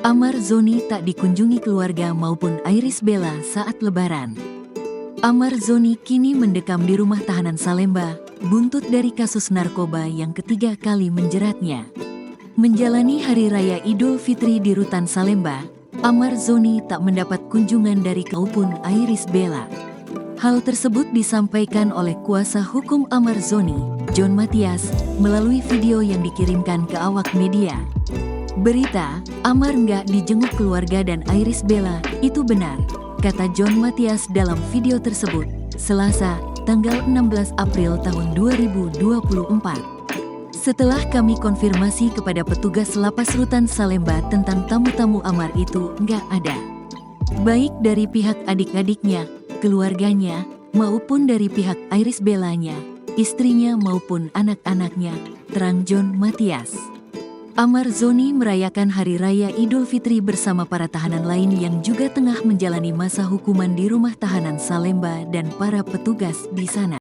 Amar Zoni tak dikunjungi keluarga maupun Iris Bella saat Lebaran. Amar Zoni kini mendekam di rumah tahanan Salemba, buntut dari kasus narkoba yang ketiga kali menjeratnya. Menjalani Hari Raya Idul Fitri di rutan Salemba, Amar Zoni tak mendapat kunjungan dari maupun Iris Bella. Hal tersebut disampaikan oleh kuasa hukum Amar Zoni, John Matias, melalui video yang dikirimkan ke awak media. Berita, Amar nggak dijenguk keluarga dan Iris Bella, itu benar, kata John Matias dalam video tersebut, Selasa, tanggal 16 April tahun 2024. Setelah kami konfirmasi kepada petugas lapas rutan Salemba tentang tamu-tamu Amar itu nggak ada. Baik dari pihak adik-adiknya, keluarganya, maupun dari pihak Iris Bellanya, istrinya maupun anak-anaknya, terang John Matias. Amar Zoni merayakan Hari Raya Idul Fitri bersama para tahanan lain yang juga tengah menjalani masa hukuman di rumah tahanan Salemba dan para petugas di sana.